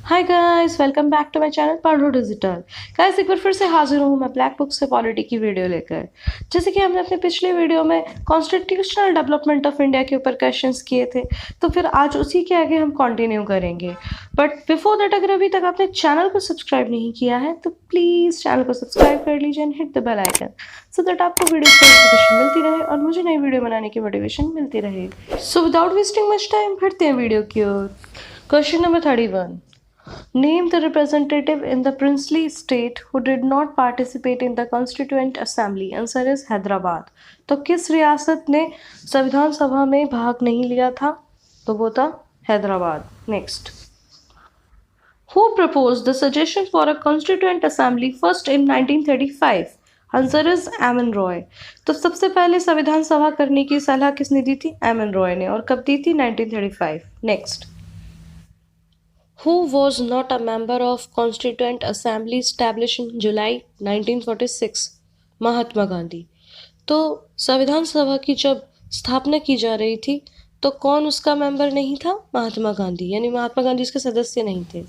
Hi guys, welcome back to my channel Padho Digital. Guys, एक बार फिर से हाजिर हूँ मैं ब्लैक बुक से पॉलिटी की वीडियो लेकर। जैसे कि हमने अपने पिछले वीडियो में कॉन्स्टिट्यूशनल डेवलपमेंट ऑफ इंडिया के ऊपर क्वेश्चंस किए थे, तो फिर आज उसी के आगे हम कंटिन्यू करेंगे। बट बिफोर दैट, अगर अभी तक आपने चैनल को सब्सक्राइब नहीं किया है तो प्लीज़ चैनल को सब्सक्राइब कर लीजिए and hit the bell icon so that आपको वीडियो की नोटिफिकेशन मिलती रहे और मुझे नई वीडियो बनाने की मोटिवेशन मिलती रहे। So without wasting much time बढ़ते हैं वीडियो की ओर। Question number 31. Name the representative in the princely state who did not participate in the Constituent Assembly. Answer is Hyderabad. तो किस रियासत ने संविधान सभा में भाग नहीं लिया था? तो वो था Hyderabad. Next, Who proposed the suggestion for a Constituent Assembly first in 1935? Answer is एमन रॉय। तो सबसे पहले संविधान सभा करने की सलाह किसने दी थी? एमन रॉय ने। और कब दी थी? 1935। Next, Who was not a member of Constituent Assembly established in July 1946? Mahatma Gandhi. तो संविधान सभा की जब स्थापना की जा रही थी तो कौन उसका मेंबर नहीं था? महात्मा गांधी, यानी महात्मा गांधी उसके सदस्य नहीं थे।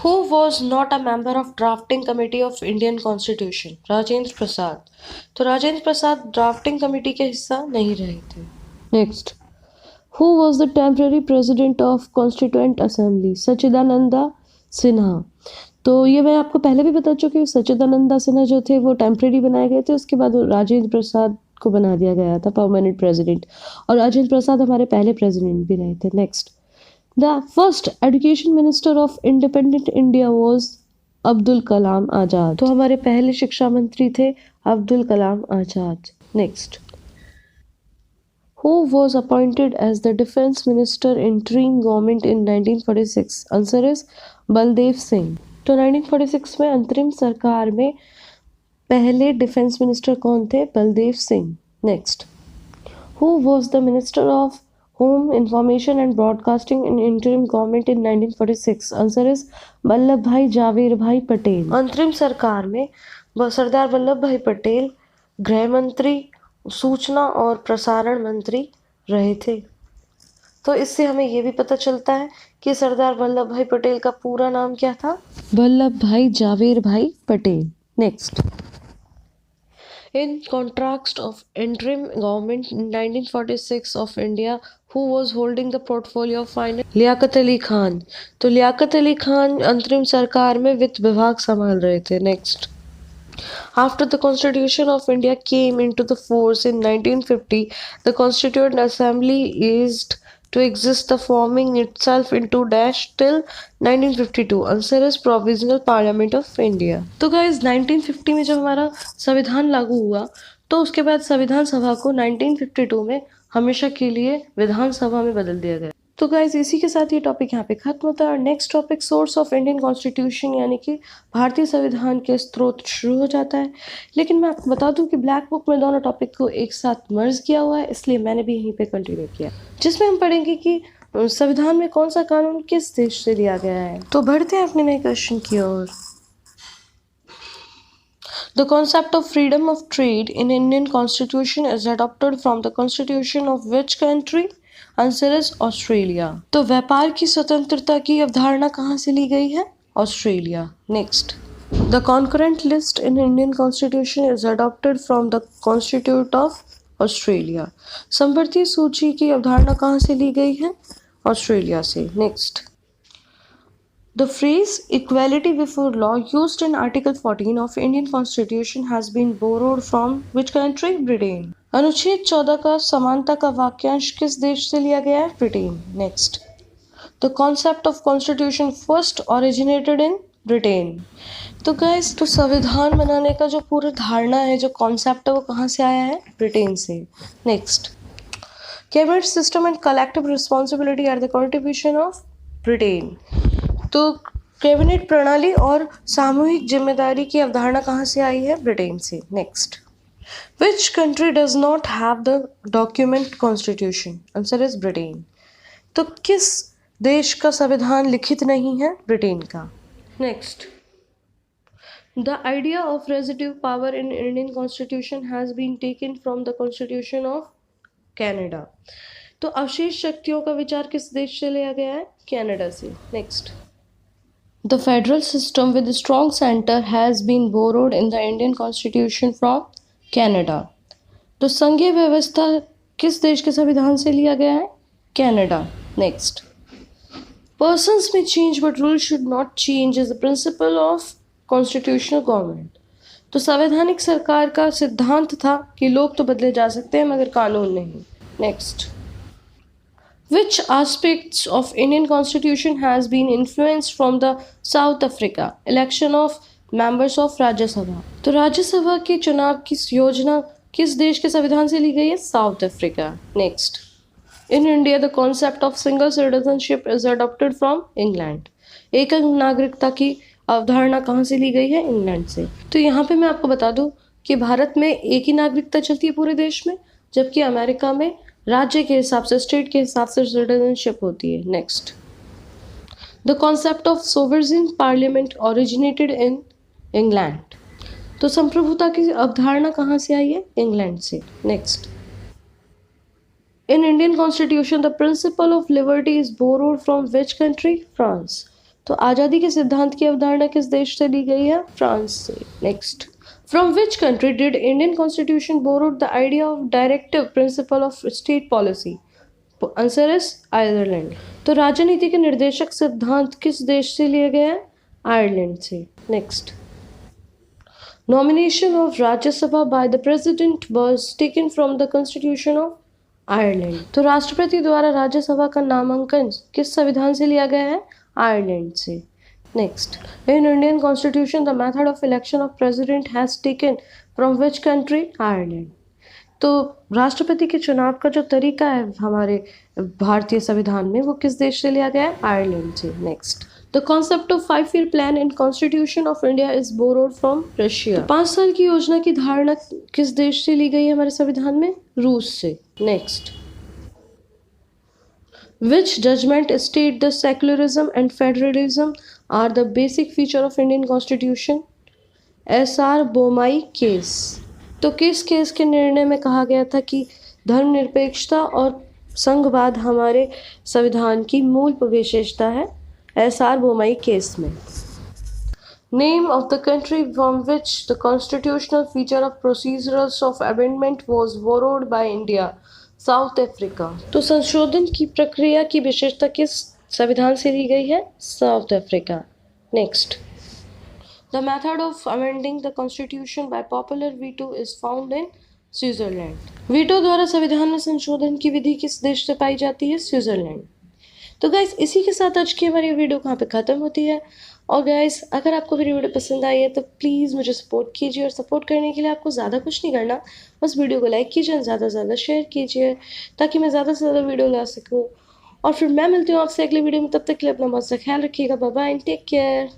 Who was not a member of drafting committee of Indian Constitution? Rajendra Prasad. तो राजेंद्र प्रसाद ड्राफ्टिंग कमेटी के हिस्सा नहीं रहे थे। Next, Who was the temporary president of Constituent Assembly? Sachchidananda Sinha. तो ये मैं आपको पहले भी बता चुकी हूँ, सच्चिदानंदा सिन्हा जो थे वो टेम्परेरी बनाए गए थे, उसके बाद राजेंद्र प्रसाद को बना दिया गया था परमानेंट प्रेसिडेंट, और राजेंद्र प्रसाद हमारे पहले प्रेसिडेंट भी रहे थे। Next, the first education minister of independent India was Abdul Kalam Azad. तो हमारे पहले शिक्षा मंत्री थे Abdul Kalam Azad. Next, Who was appointed as the defense minister interim government in 1946? Answer is Baldev Singh. तो 1946 में अंतरिम सरकार में पहले डिफेंस मिनिस्टर कौन थे? Baldev Singh. Next, Who was the minister of Home Information and Broadcasting in interim government in 1946? Answer is Vallabh bhai Javer bhai Patel. अंतरिम सरकार में सरदार वल्लभ भाई पटेल गृह मंत्री, सूचना और प्रसारण मंत्री रहे थे। तो इससे हमें यह भी पता चलता है कि सरदार वल्लभ भाई पटेल का पूरा नाम क्या था? Vallabh bhai Javer bhai Patel. Next, in contract of interim government 1946 of India, who was holding the portfolio of finance? Liaquat Ali Khan. तो लियाकत अली खान अंतरिम सरकार में वित्त विभाग संभाल रहे थे। Next, After the Constitution of India came into the force in 1950, the Constituent Assembly is to exist, the forming itself into dash till 1952. Answer is Provisional Parliament of India. तो guys 1950 में जब हमारा संविधान लागू हुआ तो उसके बाद संविधान सभा को 1952 में हमेशा के लिए विधान सभा में बदल दिया गया। तो गाइज इसी के साथ ये टॉपिक यहाँ पे खत्म होता है और next topic source of Indian constitution यानी कि भारतीय संविधान के स्रोत शुरू हो जाता है। लेकिन मैं आपको बता दूं कि ब्लैक बुक में दोनों टॉपिक को एक साथ मर्ज किया हुआ है, इसलिए मैंने भी यहीं पे कंटिन्यू किया, जिसमें हम पढ़ेंगे कि संविधान में कौन सा कानून किस देश से लिया गया है। तो बढ़ते हैं अपने नए क्वेश्चन की ओर। The concept of freedom of trade in Indian constitution is adopted from the constitution of which country? Answer is Australia. तो व्यापार की स्वतंत्रता की अवधारणा कहाँ से ली गई है? Australia. Next, the concurrent list in Indian constitution is adopted from the constitute of Australia. संवर्ती सूची की अवधारणा कहाँ से ली गई है? ऑस्ट्रेलिया से। Next, The phrase equality before law used in Article 14 of Indian Constitution has been borrowed from which country? Britain. अनुच्छेद 14 का समानता का वाक्यांश किस देश से लिया गया है? Britain. Next, The concept of constitution first originated in Britain. तो गाइस, तो संविधान बनाने का जो पूरा धारणा है, जो कॉन्सेप्ट है, वो कहाँ से आया है? ब्रिटेन से। Next, cabinet system and collective responsibility are the contribution of Britain. तो कैबिनेट प्रणाली और सामूहिक जिम्मेदारी की अवधारणा कहाँ से आई है? ब्रिटेन से। Next, which country does not have the document constitution? Answer is Britain. तो किस देश का संविधान लिखित नहीं है? ब्रिटेन का। Next, the idea of residue power in Indian constitution has been taken from the constitution of Canada. तो अवशेष शक्तियों का विचार किस देश से लिया गया है? कनाडा से। Next, The federal system with a strong center has been borrowed in the Indian Constitution from Canada. तो संघीय व्यवस्था किस देश के संविधान से लिया गया है? Canada. Next. Persons may change but rules should not change is the principle of constitutional government. तो संवैधानिक सरकार का सिद्धांत था कि लोग तो बदले जा सकते हैं मगर कानून नहीं. Next. Which aspects of Indian Constitution has been influenced from the South Africa election of members of राज्य सभा? तो राज्यसभा के चुनाव की योजना किस देश के संविधान से ली गई है? South Africa. Next. In India, the concept of single citizenship is adopted from England. एकल नागरिकता की अवधारणा कहाँ से ली गई है? इंग्लैंड से. तो यहाँ पे मैं आपको बता दूँ कि भारत में एक ही नागरिकता चलती है पूरे देश में, जबकि अमेरिका में राज्य के हिसाब से, स्टेट के हिसाब से सिटीजनशिप होती है. Next. The concept of sovereign parliament originated in England. तो संप्रभुता की अवधारणा कहाँ से आई है? इंग्लैंड से. Next. In Indian constitution the principle of liberty is borrowed from which country? France. तो आज़ादी के सिद्धांत की अवधारणा किस देश से ली गई है? फ्रांस से. Next. From which country did Indian Constitution borrow the idea of directive principle of state policy? Answer is Ireland. तो राजनीति के निर्देशक सिद्धांत किस देश से लिए गए हैं? आयरलैंड से. Next. Nomination of Rajya Sabha by the President was taken from the Constitution of Ireland. तो राष्ट्रपति द्वारा राज्यसभा का नामांकन किस संविधान से लिया गया है? आयरलैंड से. Next, in Indian Constitution, the method of election of president has taken from which country? Ireland. तो राष्ट्रपति के चुनाव का जो तरीका है हमारे भारतीय संविधान में, वो किस देश से लिया गया है? आयरलैंड से. Next. The concept of 5-year plan in constitution of India is borrowed from Russia. 5 साल की योजना की धारणा किस देश से ली गई है हमारे संविधान में? रूस से. Next. Which judgment state the secularism and federalism are the basic feature of Indian Constitution? S.R. Bommai case. तो किस केस के निर्णय में कहा गया था कि धर्मनिरपेक्षता और संघवाद हमारे संविधान की मूल विशेषता है? S.R. बोमाई केस में. Name of the country from which the constitutional feature of procedures of amendment was borrowed by India? South Africa. तो संशोधन की प्रक्रिया की विशेषता किस संविधान से ली गई है? South Africa. Next. The method of amending the constitution bye popular veto is found in Switzerland. Veto द्वारा संविधान में संशोधन की विधि किस देश से पाई जाती है? स्विट्जरलैंड. तो गाइस, इसी के साथ आज की हमारी वीडियो कहाँ पे ख़त्म होती है. और गाइस, अगर आपको मेरी वीडियो पसंद आई है तो प्लीज़ मुझे सपोर्ट कीजिए, और सपोर्ट करने के लिए आपको ज़्यादा कुछ नहीं करना, बस वीडियो को लाइक कीजिए और ज़्यादा से ज़्यादा शेयर कीजिए ताकि मैं ज़्यादा से ज़्यादा वीडियो ला सकूँ. और फिर मैं मिलती हूँ आपसे अगली वीडियो में. तब तक के लिए अपना बहुत सा ख्याल रखिएगा. Bye bye and take care.